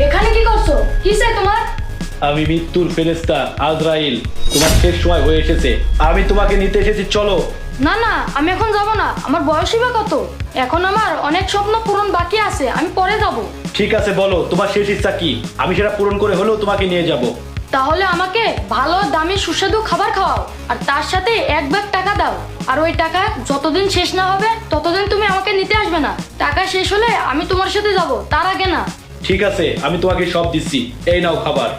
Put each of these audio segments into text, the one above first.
এখানে কি করছো? কি চাই তোমার? আমি মৃত্যুর ফেরেশতা আজরাইল, তোমার শেষ সময় হয়ে এসেছে, আমি তোমাকে নিতে এসেছি, চলো। না না, আমি এখন যাব না। আমার বয়সই বা কত? এখন আমার অনেক স্বপ্ন পূরণ বাকি আছে, আমি পরে যাব। ঠিক আছে, বলো তোমার শেষ ইচ্ছা কি, আমি সেটা পূরণ করে হলেও তোমাকে নিয়ে যাব। তাহলে আমাকে ভালো দামি সুস্বাদু খাবার খাওয়াও, আর তার সাথে 1 ব্যাগ টাকা দাও। আর ওই টাকা যতদিন শেষ না হবে ততদিন তুমি আমাকে নিতে আসবে না। টাকা শেষ হলে আমি তোমার সাথে যাব, তার আগে না। ঠিক আছে, আমি তোমাকে সব দিচ্ছি, এই নাও খাবার,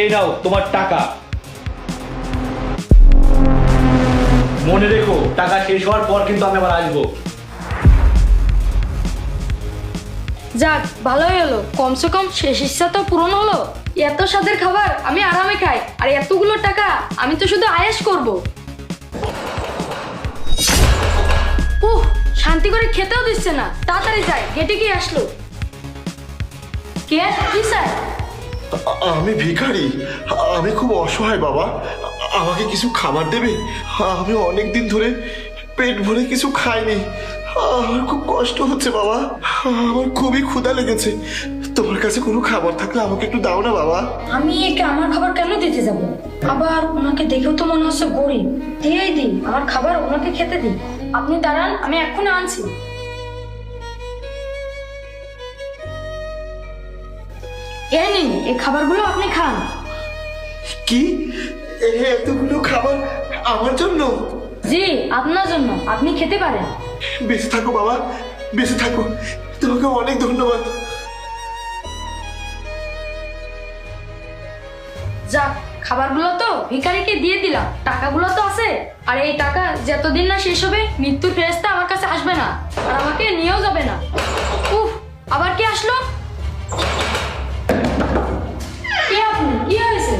এই নাও তোমার টাকা। মনে রেখো, টাকা শেষ হওয়ার পর কিন্তু আমি আবার আসবো। যাক, ভালোই হলো, কমসে কম শেষ ইচ্ছা তো পূরণ হলো। এত স্বাদের খাবার আমি আরামে খাই, আর এতগুলো টাকা আমি তো শুধু আয়েশ করব। উহ, শান্তি করে খেতেও দিচ্ছে না। তাড়াতাড়ি যাই, গেটে কি আসলো? কে? কি স্যার? আমি ভিখারি, আমি খুব অসহায় বাবা, আমাকে কিছু খাবার দেবে? আমি অনেক দিন ধরে পেট ভরে কিছু খাইনি, আমার খুব কষ্ট হচ্ছে বাবা, আমার খুবই ক্ষুধা লেগেছে। তোমার কাছে কোনো খাবার থাকলে আমাকে একটু দাও না বাবা। আমি একে আমার খাবার কেন দিতে যাব? আবার ওনাকে দেখেও তো মনে হচ্ছে গরিব। দিয়েই দিই, আমার খাবার ওনাকে খেতে দিই। আপনি দাঁড়ান, আমি এক্ষুনি আনছি। এই নিন, এই খাবারগুলো আপনি খান। কি, এতগুলো খাবার আমার জন্য? জি, আপনার জন্য, আপনি খেতে পারেন। বেঁচে থাকো বাবা, বেঁচে থাকো, তোমাকে অনেক ধন্যবাদ। যাক, খাবারগুলো তো ভিখারিকে দিয়ে দিলাম, টাকাগুলো তো আছে। আর এই টাকা যতদিন না শেষ হবে মৃত্যুর ফেরেশতা আমার কাছে আসবে না, আর আমাকে নিয়েও যাবে না। উফ, আবার কি আসলো? কে আপনি? কি হয়েছে?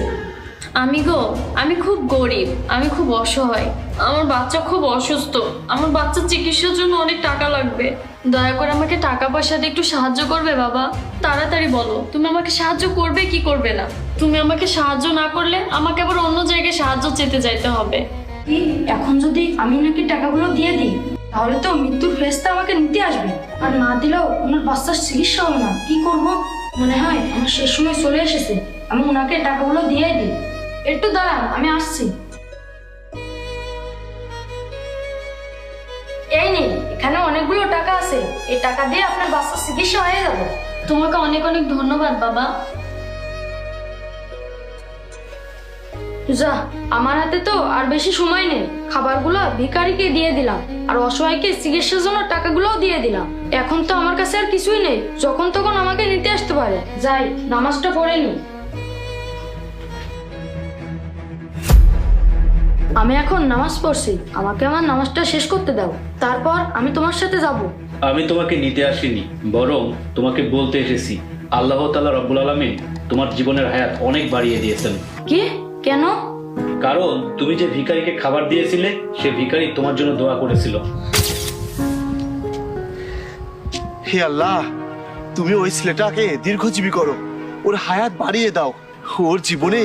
আমি খুব গরিব, আমি খুব অসহায়। আমার বাচ্চা খুব অসুস্থ, আমার বাচ্চার চিকিৎসার জন্য অনেক টাকা লাগবে। দয়া করে আমাকে টাকা পয়সা দিয়ে একটু সাহায্য করবে বাবা? তাড়াতাড়ি বলো, তুমি আমাকে সাহায্য করবে কি করবে না? তুমি আমাকে সাহায্য না করলে আমাকে আবার অন্য জায়গায় সাহায্য চেতে যাইতে হবে। কি, এখন যদি আমি নাকি টাকাগুলো দিয়ে দিই তাহলে তো মৃত্যুর ফেরেশতা আমাকে নিতে আসবে, আর না দিলেও ওনার বাচ্চার চিকিৎসা হবে না। কি করব? মনে হয় আমার শেষ সময় চলে এসেছে, আমি ওনাকে টাকাগুলো দিয়ে দিই। একটু দাঁড়ান, আমি আসছি। এই নিন, এখানে অনেকগুলো টাকা আছে, এই টাকা দিয়ে আপনার বাচ্চার চিকিৎসা হয়ে যাবে। তোমাকে অনেক অনেক ধন্যবাদ বাবা। যা, আমার হাতে তো আর বেশি সময় নেই। খাবারগুলো ভিখারিকে দিয়ে দিলাম, আর অসহায়কে চিকিৎসার জন্য টাকাগুলোও দিয়ে দিলাম। এখন তো আমার কাছে আর কিছুই নেই, যখন তখন আমাকে নিতে আসতে পারে। যাই, নামাজটা পড়ে নি। আমি এখন নামাজ পড়ছি, আমাকে আমার নামাজটা শেষ করতে দাও, তারপর আমি তোমার সাথে যাব। আমি তোমাকে নিতে আসিনি, বরং তোমাকে বলতে এসেছি, আল্লাহ তাআলা রব্বুল আলামিন তোমার জীবনের হায়াত অনেক বাড়িয়ে দিয়েছেন। কি? কেন? কারণ তুমি যে ভিখারিকে খাবার দিয়েছিলে, সে ভিখারি তোমার জন্য দোয়া করেছিল। হে আল্লাহ, তুমি ওই ছেলেটাকে দীর্ঘজীবী করো, ওর হায়াত বাড়িয়ে দাও, ওর জীবনে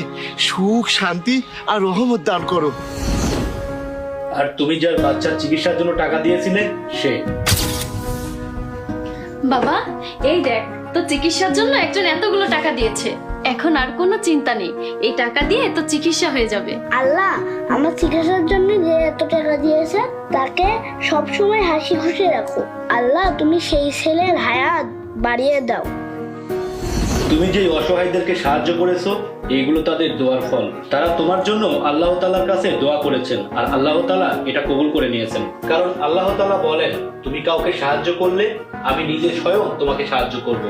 সুখ শান্তি আর রহমত দান করো। আর তুমি যার বাচ্চার চিকিৎসার জন্য টাকা দিয়েছিলে সে। বাবা, এই দেখ, তো চিকিৎসার জন্য একজন এতগুলো টাকা দিয়েছে। এখন আর কোনো চিন্তা নেই, এই টাকা দিয়ে তো চিকিৎসা হয়ে যাবে। আল্লাহ আমার চিকিৎসার জন্য যে এত টাকা দিয়েছে তাকে সব সময় হাসি খুশি রাখো। আল্লাহ তুমি সেই ছেলের হায়াত বাড়িয়ে দাও। তুমি যে অসহায়দেরকে সাহায্য করেছো, এইগুলো তাদের দোয়ার ফল। তারা তোমার জন্য আল্লাহ তাআলার কাছে দোয়া করেছেন, আর আল্লাহ তাআলা এটা কবুল করে নিয়েছেন। কারণ আল্লাহ তাআলা বলেন, তুমি কাউকে সাহায্য করলে আমি নিজে স্বয়ং তোমাকে সাহায্য করব।